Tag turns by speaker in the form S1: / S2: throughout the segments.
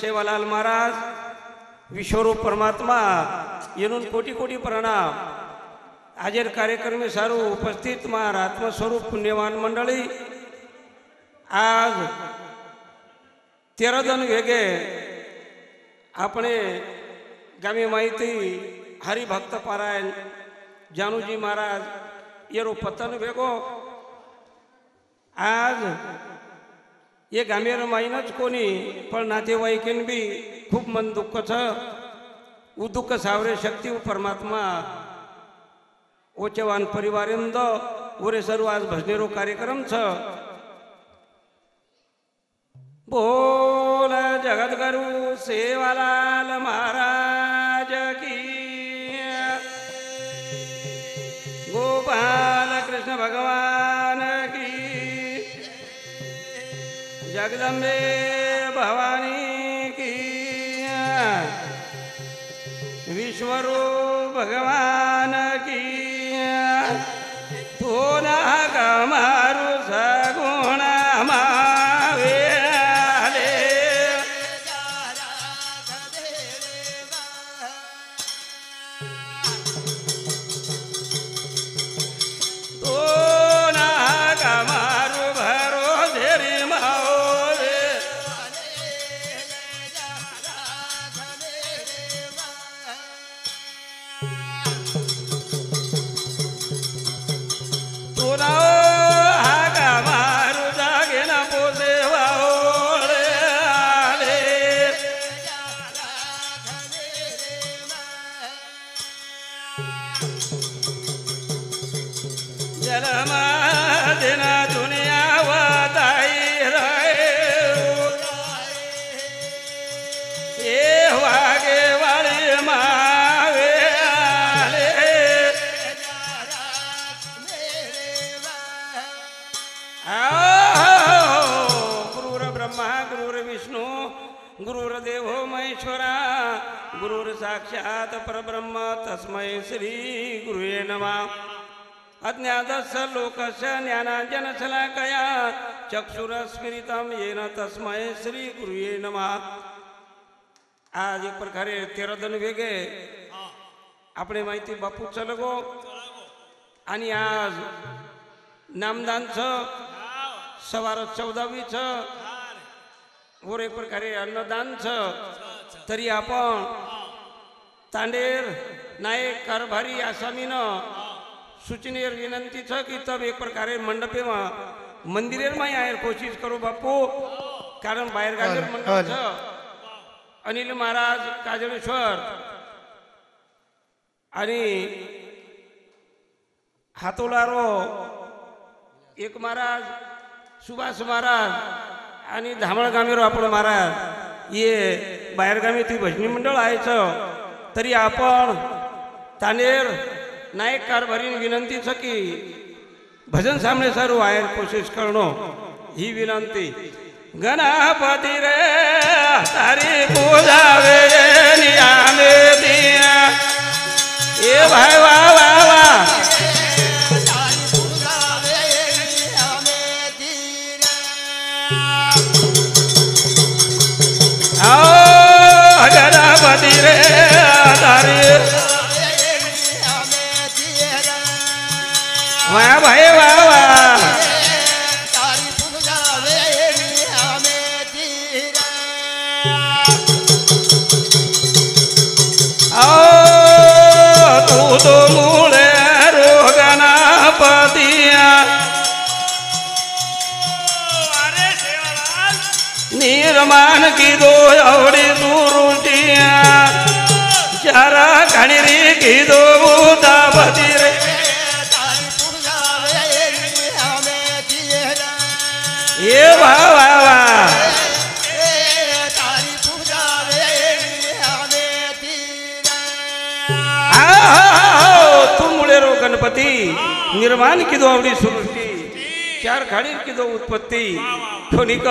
S1: सेवालाल महाराज विश्वरूप परमात्मा येनून कोटी कोटी प्रणाम। आजेर कार्यक्रमी सारू उपस्थित मार आत्मस्वरूप पुण्यवान मंडळी आज 13 जण वेगे अपने गामी माहिती हरिभक्त पारायण जानूजी महाराज येरो पतन वेगो आज ये गामेर माहीनच कोणी पण नातेवाईकेन बी खूप मन दुःख छ उ दुःख सावरे शक्ती परमात्मा ओचेवान परिवारेंद उरे सर्व आज भजनेरो कार्यक्रम छ। बोल जगद्गुरु सेवालाल महाराज की, गोपाल कृष्ण भगवान की, जगदम्बे भवानी की, विश्वरूप भगवान की, तो ना कमारु सगुण मावे साक्षात परब्रह्म तस्मै श्री गुरुवे नमः। अज्ञातस्य लोकस्य ज्ञानाञ्जन शलाकया चक्षुरस्फुरितं येन तस्मै श्री गुरुवे नमः। आज एक प्रकारे 13 जण वेगे आपणे माहिती बापू चलगो आणि आज नामदान छ सवार 14वी छ वर एक प्रकारे अन्नदान छ। तरी आपण तांडेर नायक कारभारी आसामीन सूचनेर विनंती छ कि तब एक प्रकारे मंडपे में मंदिरेर में आयर कोशिश करो बापू, कारण बाहेर गाजर मंडप छ। अनिल महाराज काजळेश्वर आणि हातोलारो एक महाराज सुभाष महाराज आणि धामळगामीरो आपण महाराज ये बाहेरगामी ती भजनी मंडळ आहे छ। तरी आपण तानेर नायक कारभारी विनंती छ की भजन सामने सारू आयर कोशिश करणो ही विनंती। गणपति रे तारी पूजा वे नियामे दिया ए भाई वाह वाह वाह गणपति रे तारी वाह भाई वाह वाह तू तो मूले रो गणपतिया निर्माण की दो अवड़ी दूरुटिया चारा खणिरी की दो उदापति रे ये वाह वाह वाह तू मुळे रो गणपति निर्माण की दो अवड़ी सृष्टि चार खाड़ी की दो उत्पत्ति कोनिक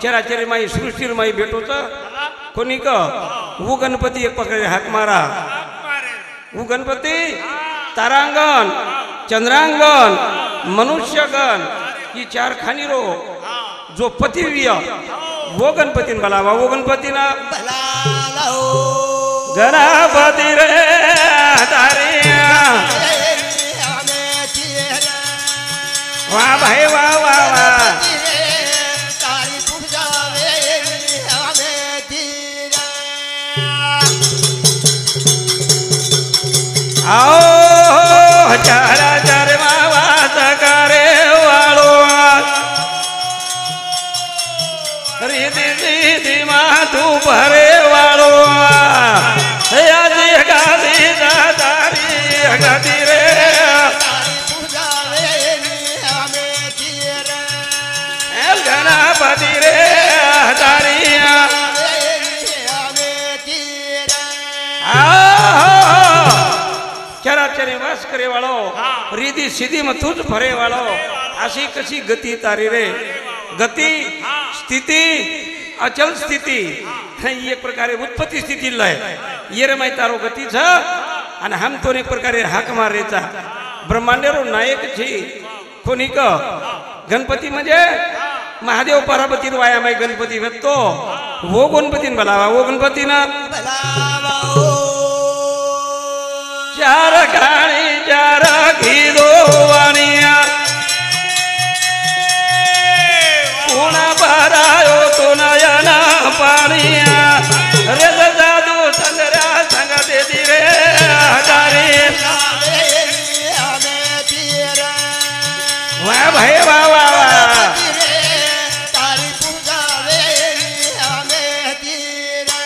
S1: चराचरी माई सृष्टि माई भेटो कोनिक वो गणपति एक पकड़े हाक मारा वो गणपति तारांगण चंद्रांगण मनुष्यगण ये चार खानी रो जो पतिव्य वो गणपतीन बोलावा वो गणपतीना
S2: भला हो
S1: गणपती रे तारिया वाह भाई वाह वाह वाह
S2: तारी पूजा वे हमें धीरा
S1: आओ चारा चार मावा सकारे वालो रिधि रिधि मा तू भरे वालो यादी गादी दादारी गादी रे
S2: तारी पूजा वे हमें धीरा
S1: गणपति रे तारिया
S2: हमें धीरा
S1: चराचरी वास करे वालो रिधी सीधी में तुझ भरे वालो अशी कशी गती तारी रे गती स्थिती अचल स्थिती एक प्रकारे उत्पत्ती स्थिती लय ये रे माई तारो गती छ आणि हम तो एक प्रकारे हाक मारेचा ब्रह्मांडेरो नायक छी कोणी क गणपती म्हणजे महादेव पार्वती वाया माई गणपती भेटतो वो गणपतीन बोलावा वो गणपती ना
S2: भला हो
S1: चार गाणी चार घिदो वाणिया पुन्हा भरायो तो नयना पाणिया रे जादू संगरा संग देती रे हजारी
S2: हमें धीरा
S1: वाह भाई वाह वाह वाह
S2: तारी पूजा वे हमें धीरा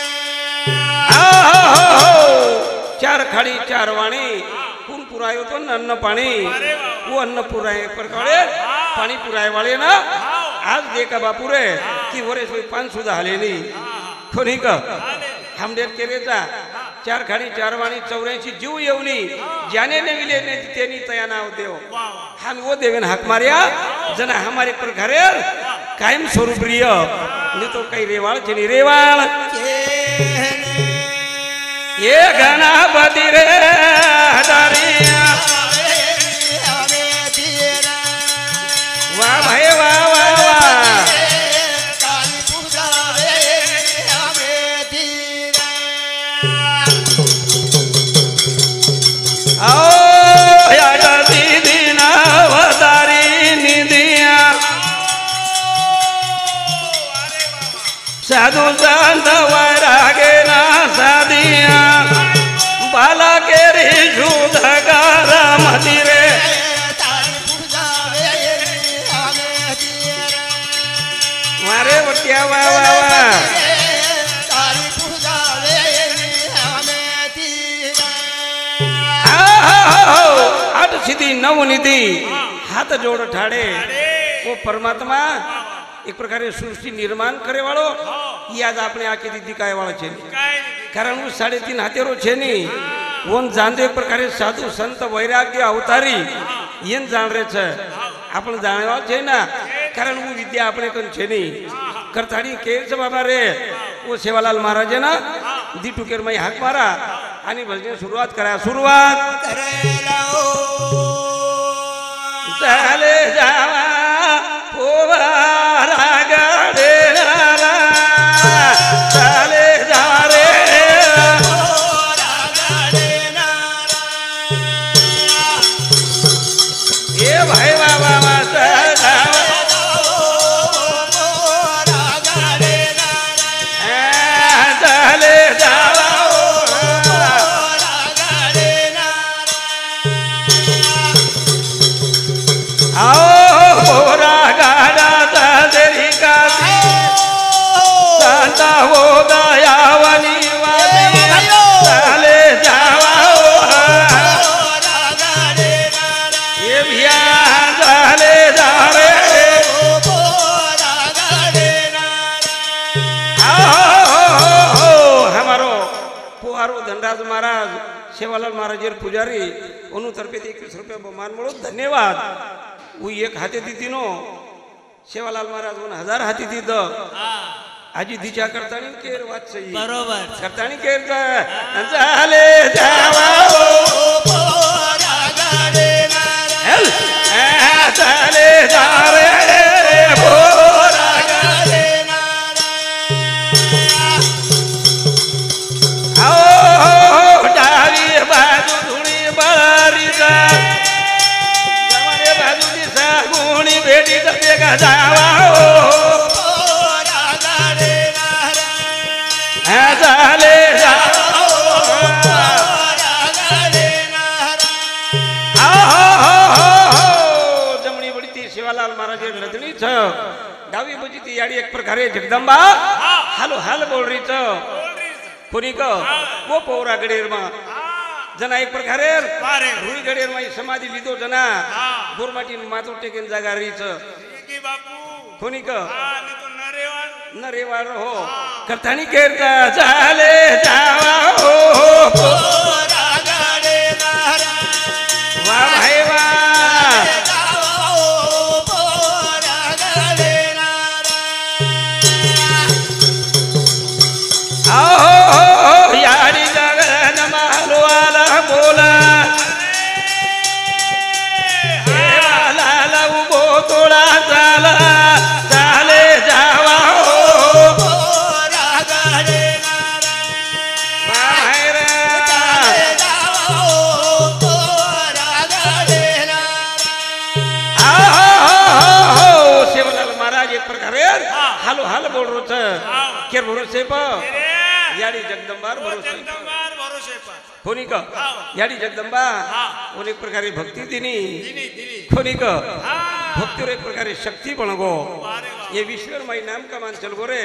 S1: चार खाडी चार वाणी कोण पुरायो तो अन्न पाणी वो अन्न पुराय प्रकारे पाणी पुराय वाले ना आज देखा बापू रे की वरेस पान सुद्धा आले नाही कोणी का हमडेर केरेचा चार खाडी चार वाणी 84 जीव येवनी ज्याने ने विले ने तेनी तया नाव देव हम वो देवेन हाक मारिया जना हमारे प्रकारे कायम स्वरूप प्रिय नि तो काही रेवाळ जेनी रेवाळ ये गणपति रे हजारिया
S2: हमें धीरा
S1: वाह भाई वाह वाह वाह
S2: तारी पूजा वे हमें धीरा
S1: आओ या दीदी ना वतारी निदिया साधु संत वैरागे ना सादिया बाला के रे शुद्धकारा मदिरे
S2: तारी पूजा वे हमें धीरा
S1: मारे बटिया वाह वाह वाह
S2: तारी पूजा वे हमें धीरा
S1: आठ सिद्धी नव निधि हाथ जोड़ ठाड़े वो परमात्मा एक प्रकारे सृष्टि निर्माण करे वालो याद आपने आके दीदी काय वाला छे कारण वो 3.5 हाथेरो छे नी वोन जानते एक प्रकारे साधु संत वैराग्य अवतारी येन जाण रे छे आपण जाणवा छे ना कारण वो विद्या आपने कन छे नी करताड़ी के छ बाबा रे वो सेवालाल महाराज ना दी टुकेर मै हाक मारा आणि भजन सुरुवात करा सुरुवात
S2: करेला हो
S1: चाले जावा पोवारा गाडे नारा चाले जा रे ए भाई बाबा माता चाले जावा आओ पोरा गाडा तेरी काती संता हो दयावनी वाती चाले जावा ये भिया चाले जा रे हमारो पुआरो धनराज महाराज सेवालाल महाराज पुजारी उन्होंने तर्फे 21 रुपया बहुमान मळो धन्यवाद वो एक हाती दिती नो सेवालाल महाराज 1000 हाती दीद आजी दिचा करतानी केर वाच सही
S2: बरोबर
S1: करतानी केर चाले जावा चाले जा रे पोरा जावा
S2: पोरा गाडे नारा
S1: झाले
S2: पोरा गाडे नारा
S1: जमणी बडती शिवालाल महाराज लदणीच डावी बजी ती याडी एक प्रकारे जगदंबा हालो हाल बोलरीच कोणी ग वो पोरा गडेर मा जना एक प्रकारे रुई गडेर मा समाधी लिदो जना गोरमाटी मातो टेकेन जागा रीच कोणी ग नरेवाड हो करतानी केरता झाले जावा हो
S2: पोरा गाडे नारा
S1: वा भाई वा
S2: पोरा गाडे नारा
S1: याडी जगन मालो आला बोला लाला उभो तोडा झाला झाले जावा हो
S2: पोरा गाडे नारा
S1: बाहेर
S2: पोरा गाडे नारा
S1: शिवलाल महाराज एक प्रकारे हालो हाल बोल रोच केर भरोसे प याडी जगदंबार भरोसे कोणी का याडी जगदंबा कोणी एक प्रकारे भक्ती दिनी कोणी का भक्तीवर एक प्रकारे शक्ती बनगो ये विश्वर माई नाम का मान चल गोरे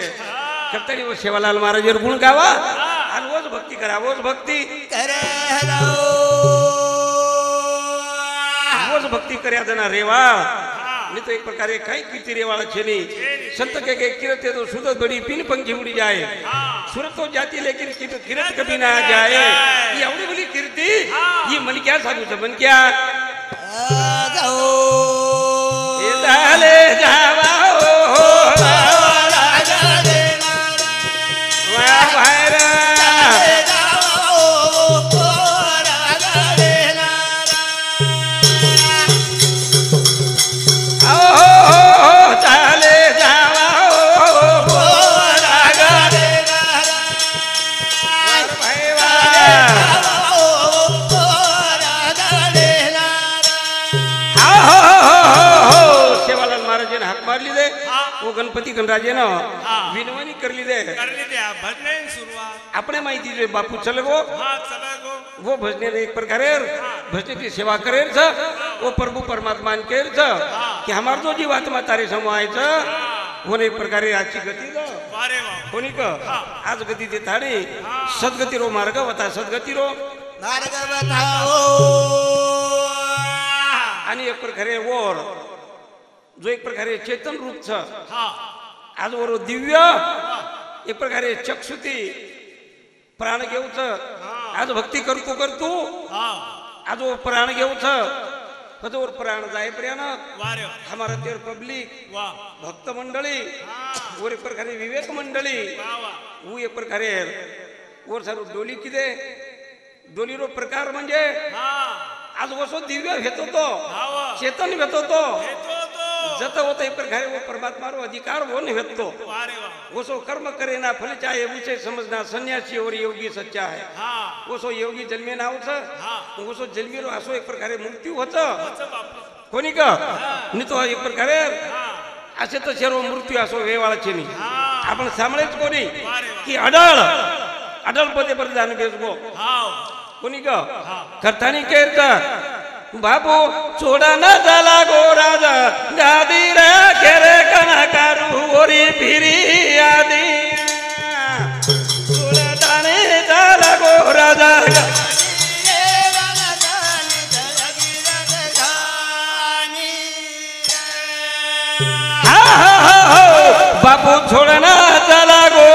S1: करतानी वो शिवलाल महाराज गुण गावा आणि वोच भक्ती करा वोच भक्ती वोच भक्ती कर्या जना रेवा नहीं तो एक प्रकारे काही कीर्ती रेवाड़ा छेनी संत के किरत तो सुदत बड़ी पिन पंखी उड़ी जाए सूरत तो जाती लेकिन किरत कभी ना जाए ये अवड़ी बड़ी कीर्ति ये मन क्या साधु मन क्या ये डाले जावा गणपती गणराजे ना विनवणी करली दे अपने माहिती जो बापू चल गो वो भजने एक प्रकारे भजने की सेवा करे वो प्रभु परमात्मा के कि हमार जो जीवात्मा तारे समायच वो एक प्रकारे आजची गती कोणी का आज गती ते थाणे सद्गती रो मार्ग होता सद्गती रो
S2: मार्ग बताओ
S1: आणि एक प्रकारे वर जो एक प्रकारे चेतन रूप छ आज वर दिव्य एक प्रकारे चक्षुती प्राण घेऊच आज भक्ती करतो करतो आज वो प्राण घेऊच कदोर प्राण जाए पर्यान हमारा तेर पब्लिक भक्त मंडळी वर एक प्रकारे विवेक मंडळी वो एक प्रकारे वर सारू डोली किदे डोली रो प्रकार म्हणजे आज वसो दिव्य घेतो तो चेतन घेतो तो जत होता एक प्रकारे वो परमात्मा रो अधिकार वो निभतो वो सो कर्म करे ना फल चाहे उसे समझना सन्यासी और योगी सच्चा है वो सो योगी जन्मे ना होता वो सो जन्मे रो असो एक प्रकारे मृत्यू होता कोणी का नहीं तो एक प्रकारे असे तो सर्व मृत्यू असो वेवाळाचे नाही आपण सांभाळेच कोणी की अडळ अडळ पदे पर जाण बेसगो कोणी का करतानी केरता बाबू छोड़ा न जाला गो राजा गादी रे केरे कना कारू ओरी फिरी आदि छोड़ा दाने जाला गो राजा बापू छोड़ा न जाला गो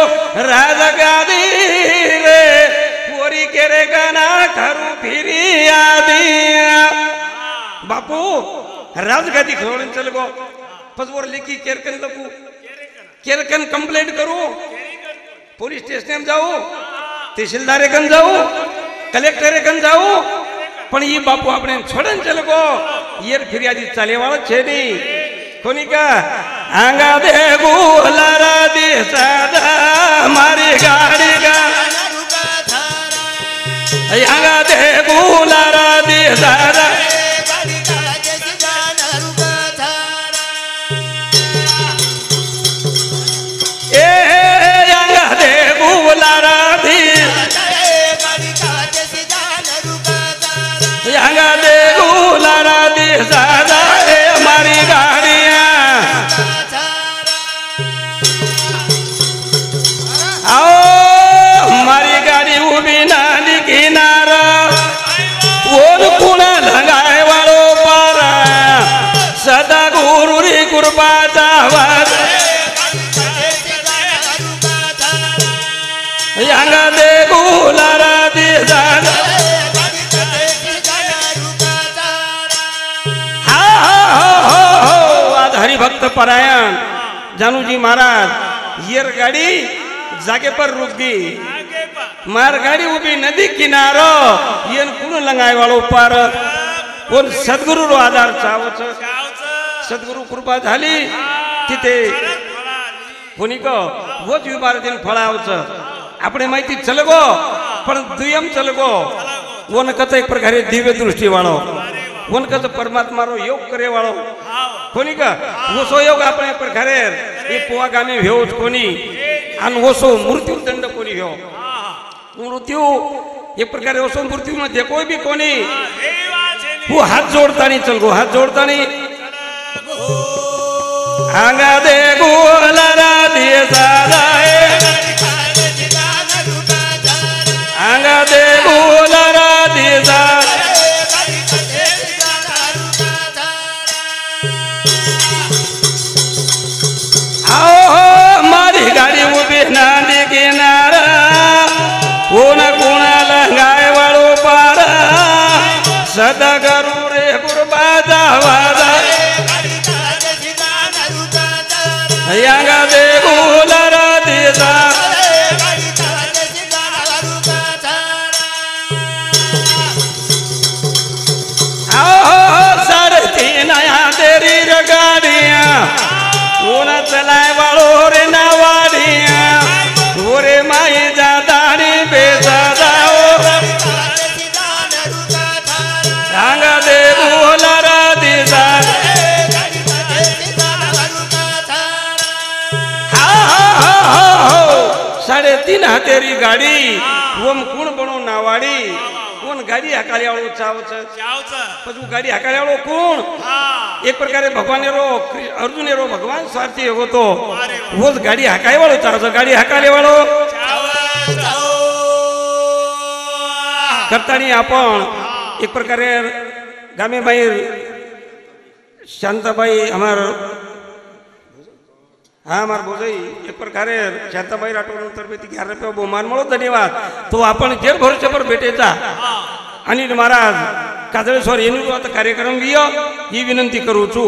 S1: राजा गादी रे ओरी केरे कना कारू फिरी आदि बापू राजगादी सोडून चल गो पसवर लेखी केरकन कंप्लेंट करू पोलीस स्टेशन जाऊ तहसीलदारे कन जाऊ कलेक्टरे कन जाऊ पण ही बापू આપણે છોડન ચલ ગો યર ફરિયાદી ચાલેવાળો છે ની કોની કા આંગા દે ગુલારા દી સાદા મારી ગાડી गा आंगा दे गुलारा दी सादा वाद यांगा दे गुलारा दे जागा हा आज हरिभक्त परायण जानूजी महाराज येर गाड़ी जागे पर रुक गई मार गाड़ी उभी नदी किनारो येन कुण लंगाय वाळो पार कोण सद्गुरु रो आधार चावच सद्गुरु कृपा झाली तिथे कोणी को वोच विभारतीन फळावच આપણે માહિતી ચલગો પણ दुयम चलगो વન કત એક પ્રકારે દિવ્ય દૃષ્ટિ વાળો વન કત પરમાત્માનો યોગ કરે વાળો કોની કા ઓસો યોગ આપણે પ્રકારે એ પોવા ગામે ભ્યો જ કોની આન ઓસો મૃત્યુ દંડ કોની ભ્યો મૃત્યુ એક પ્રકારે ઓસો મૃત્યુ માં જે કોઈ બી કોની હું હાથ જોડતાની ચલગો હાથ જોડતાની આંગા દે ગોલારા દે સાદાએ आंगा दे गुलारा दे आओ मारी गाड़ी उभी नांदी किनारा कोणा कोणाला गाय वाळो पारा सदा करू रे गुरबाजा वाजा आंगा दे गुलारा दे चलाय वाळो रे नावाडिया ओरे माई जादानी बेजा जाओ सांगा दे बोलारा दिसा हा 3.5 हातेरी गाड़ी ओम कोण बनो नावाडी कोण गाड़ी हकाली वाळो चावच पछू गाड़ी हकाली वाळो कोण एक प्रकारे भगवान रो अर्जुन रो भगवान स्वार्थी होतो वो गाड़ी हकाय वाळो चावच गाड़ी हकाले वाळो करतानी आपण एक प्रकारे गामे बाहेर शांताबाई हमार हाँ हमार बोझई एक प्रकारे शांताबाई राठोड तर्फे 11 रुपये बहुमान मळो धन्यवाद तो आपण जेर भरोसे पर भेटेचा अनिल महाराज काजळेश्वर येणूर आता कार्यक्रम घेयो ही विनंती करू छु।